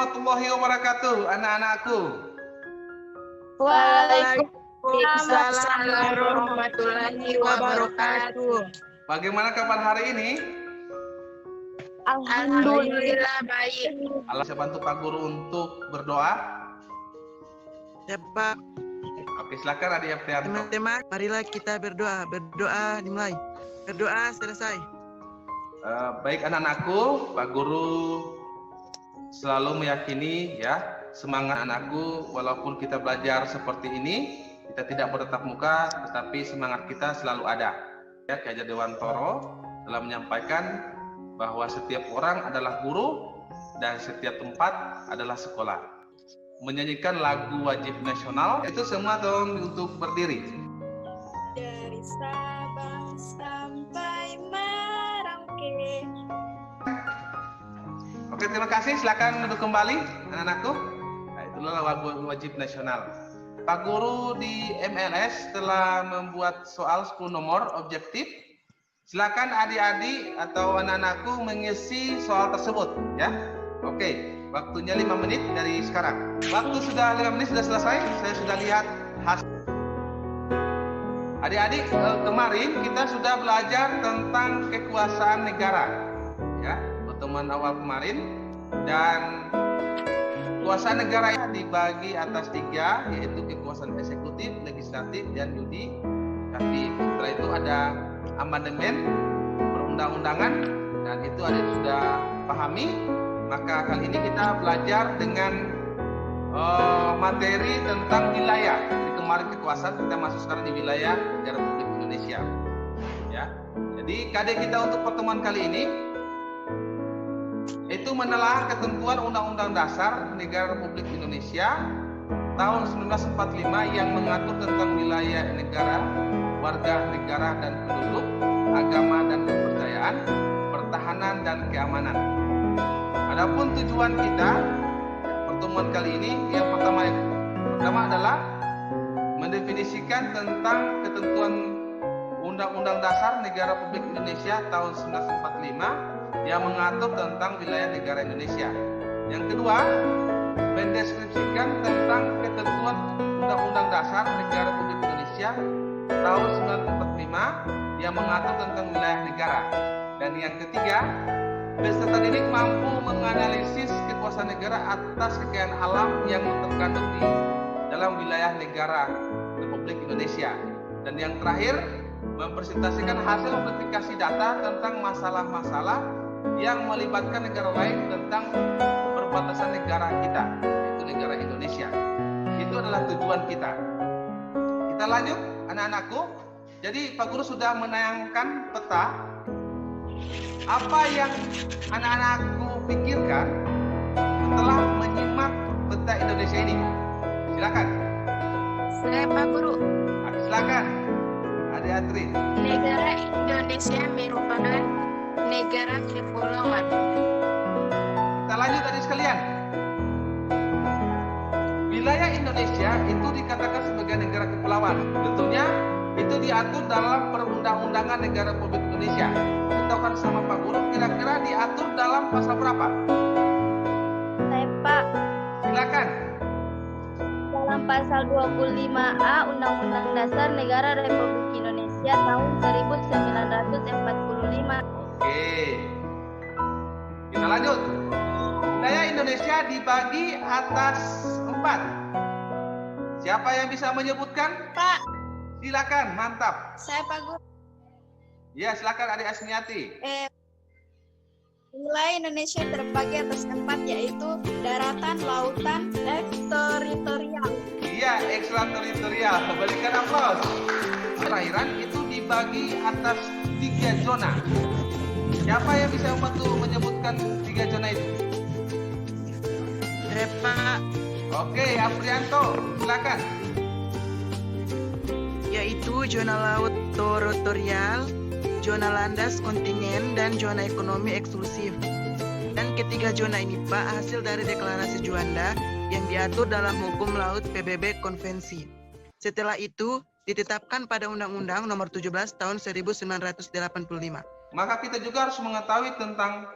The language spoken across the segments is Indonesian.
warahmatullahi wabarakatuh, anak-anakku. Waalaikumsalam warahmatullahi wabarakatuh. Bagaimana kabar hari ini? Alhamdulillah baik. Allah saya bantu Pak Guru untuk berdoa. Ya Pak, Oke, silakan Adik Aprianto. teman-teman, marilah kita berdoa. Berdoa dimulai. Berdoa selesai. Baik anak-anakku, Pak Guru selalu meyakini ya semangat anakku walaupun kita belajar seperti ini, kita tidak bertatap muka, tetapi semangat kita selalu ada. Ya, Ki Hajar Dewantoro telah menyampaikan bahwa setiap orang adalah guru dan setiap tempat adalah sekolah. Menyanyikan lagu wajib nasional itu semua tolong untuk berdiri. Dari Sabang sampai Merauke. Oke, terima kasih. Silakan duduk kembali anak-anakku. Nah, itulah lagu wajib nasional. Pak Guru di MLS telah membuat soal 10 nomor objektif. Silakan adik-adik atau anak-anakku mengisi soal tersebut ya. Oke, waktunya 5 menit dari sekarang. Waktu sudah 5 menit sudah selesai. Saya sudah lihat hasil. Adik-adik, kemarin kita sudah belajar tentang kekuasaan negara ya, pertemuan awal kemarin. Dan kekuasaan negara dibagi atas 3, yaitu kekuasaan eksekutif, legislatif, dan yudikatif. Setelah itu ada amandemen perundang-undangan, dan itu ada yang sudah pahami. Maka kali ini kita belajar dengan materi tentang wilayah. Jadi kemarin kekuasaan, kita masuk sekarang di wilayah negara Republik Indonesia ya. Jadi KD kita untuk pertemuan kali ini itu menelaah ketentuan Undang-Undang Dasar Negara Republik Indonesia tahun 1945 yang mengatur tentang wilayah negara, warga negara dan penduduk, agama dan kepercayaan, pertahanan dan keamanan. Adapun tujuan kita pertemuan kali ini yang pertama adalah mendefinisikan tentang ketentuan Undang-Undang Dasar Negara Republik Indonesia tahun 1945 yang mengatur tentang wilayah negara Indonesia. Yang kedua, mendeskripsikan tentang ketentuan Undang-Undang Dasar Negara Republik Indonesia tahun 1945 yang mengatur tentang wilayah negara. Dan yang ketiga, peserta didik mampu menganalisis kekuasaan negara atas kekayaan alam yang terkandung di dalam wilayah negara Republik Indonesia. Dan yang terakhir, mempresentasikan hasil verifikasi data tentang masalah-masalah yang melibatkan negara lain tentang perbatasan negara kita, yaitu negara Indonesia. Itu adalah tujuan kita. Kita lanjut, anak-anakku. Jadi Pak Guru sudah menayangkan peta. Apa yang anak-anakku pikirkan setelah menyimak peta Indonesia ini? Silakan. Saya Pak Guru. Silakan. Adik Atri. Negara Indonesia merupakan negara kepulauan. Kita lanjut adik sekalian. Wilayah Indonesia itu dikatakan sebagai negara kepulauan. Tentunya itu diatur dalam perundang-undangan negara Republik Indonesia. Beritahukan sama Pak Guru, kira-kira diatur dalam pasal berapa? Saya Pak, Silakan. dalam pasal 25A Undang-Undang Dasar Negara Republik Indonesia tahun 1945. Oke. Kita lanjut. Wilayah Indonesia dibagi atas 4. Siapa yang bisa menyebutkan? Pak, Silakan, mantap. saya Pak Guru. Ya, silakan Adik Asmiati. Wilayah Indonesia terbagi atas 4, yaitu daratan, lautan, eksteritorial. Iya, ekstrateritorial. Berikan aplaus. Perairan itu dibagi atas 3 zona. Siapa yang bisa membantu menyebutkan 3 zona itu? Pak, Oke, Aprianto, silakan. yaitu zona laut teritorial, zona landas kontinen, dan zona ekonomi eksklusif. Dan ketiga zona ini Pak hasil dari deklarasi Juanda yang diatur dalam hukum laut PBB konvensi. Setelah itu ditetapkan pada Undang-Undang Nomor 17 Tahun 1985. Maka kita juga harus mengetahui tentang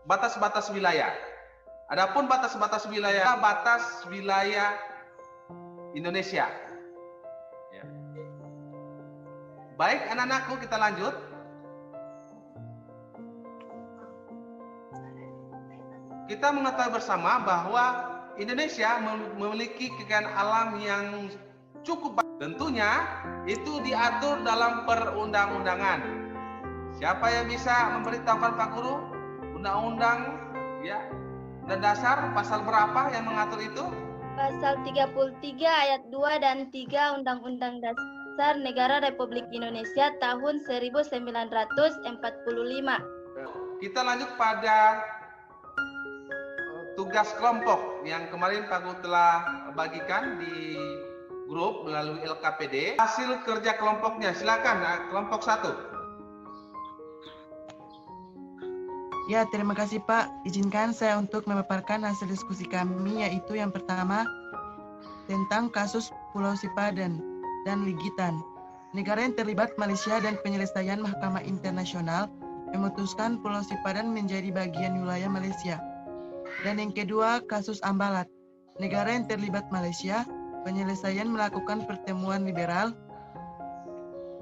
batas-batas wilayah. Adapun batas wilayah Indonesia. Ya. Baik anak-anakku, kita lanjut. Kita mengetahui bersama bahwa Indonesia memiliki kekayaan alam yang cukup banyak. Tentunya itu diatur dalam perundang-undangan. Siapa yang bisa memberitahukan Pak Guru? Undang-undang ya, dan dasar pasal berapa yang mengatur itu? Pasal 33 ayat 2 dan 3 Undang-Undang Dasar Negara Republik Indonesia tahun 1945. Kita lanjut pada tugas kelompok yang kemarin Pak Guru telah bagikan di grup melalui LKPD. Hasil kerja kelompoknya, silakan kelompok 1. Ya, terima kasih Pak. Izinkan saya untuk memaparkan hasil diskusi kami, yaitu yang pertama tentang kasus Pulau Sipadan dan Ligitan. Negara yang terlibat Malaysia dan penyelesaian Mahkamah Internasional memutuskan Pulau Sipadan menjadi bagian wilayah Malaysia. Dan yang kedua, kasus Ambalat. Negara yang terlibat Malaysia, penyelesaian melakukan pertemuan liberal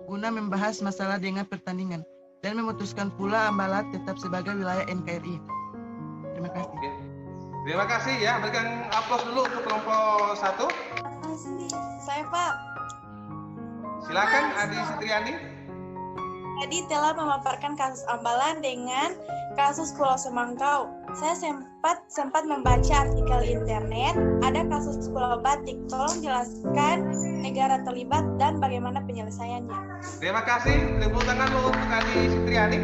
guna membahas masalah dengan pertandingan dan memutuskan pula Ambalat tetap sebagai wilayah NKRI. Terima kasih. Oke. Terima kasih ya. Berikan aplaus dulu untuk kelompok 1. Saya Pak. Silakan Adi Sitriani. Tadi telah memaparkan kasus Ambalan dengan kasus Pulau Semangkau. Saya sempat membaca artikel internet, ada kasus Pulau Batik. Tolong jelaskan negara terlibat dan bagaimana penyelesaiannya. Terima kasih. Tepuk tangan dulu untuk Adi Sitriani.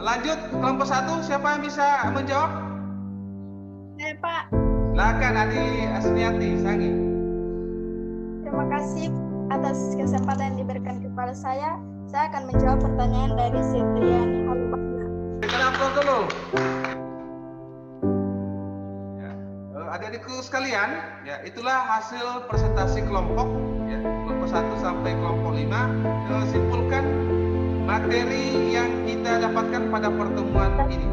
Lanjut kelompok 1, siapa yang bisa menjawab? Saya Pak. Silakan Adi Asniati Sangi. Terima kasih atas kesempatan yang diberikan kepada saya. Saya akan menjawab pertanyaan dari Sitriani Halubana. Berikan aplaus dulu. Ya. Adik-adikku sekalian, ya itulah hasil presentasi kelompok, ya, kelompok 1 sampai kelompok 5. Simpulkan materi yang kita dapatkan pada pertemuan ini.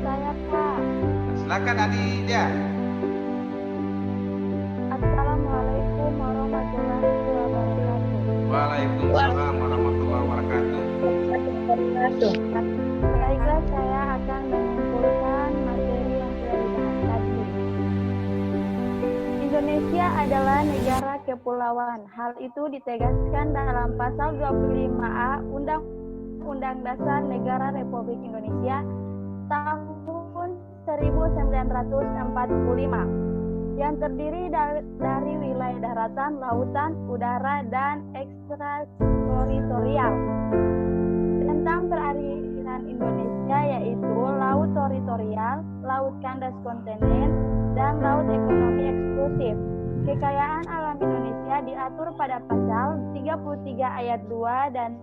Saya Pak. Silakan Adi dia. Assalamualaikum warahmatullahi wabarakatuh. Waalaikumsalam warahmatullahi wabarakatuh. Baiklah, saya akan menyimpulkan materi yang sudah dibahas tadi. Indonesia adalah negara kepulauan. Hal itu ditegaskan dalam pasal 25A Undang-Undang Dasar Negara Republik Indonesia tahun 1945 yang terdiri dari wilayah daratan, lautan, udara, dan ekstrateritorial. Tentang perairan Indonesia yaitu laut teritorial, laut kandas kontinen, dan laut ekonomi eksklusif. Kekayaan alam Indonesia diatur pada pasal 33 ayat 2 dan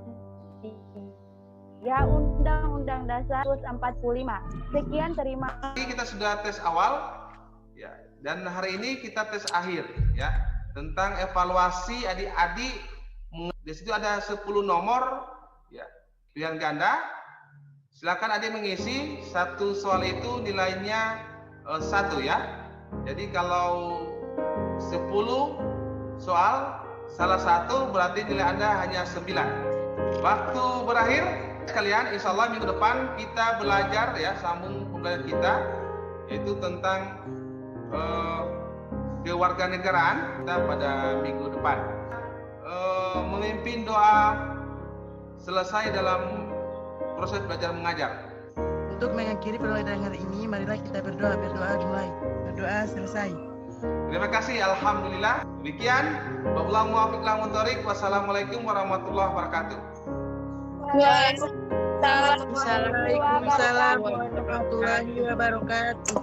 3 Undang-Undang Dasar 1945. Sekian, terima kasih. Kita sudah tes awal, ya, dan hari ini kita tes akhir, ya, tentang evaluasi adik-adik. Di situ ada 10 nomor, ya, pilihan ganda. Silakan adik mengisi. Satu soal itu nilainya 1 ya. Jadi kalau 10 soal, salah satu berarti nilai Anda hanya 9. Waktu berakhir sekalian, insya Allah minggu depan kita belajar, ya, sambung pembelajaran kita, yaitu tentang kewarganegaraan kita pada minggu depan. Memimpin doa selesai dalam proses belajar mengajar. Untuk mengakhiri pembelajaran hari ini, marilah kita berdoa. Berdoa dimulai. Berdoa selesai. Terima kasih, alhamdulillah. Demikian, wabillahi muwaffiq ila aqwamit thoriq. Wassalamualaikum warahmatullahi wabarakatuh. Assalamualaikum warahmatullahi wabarakatuh.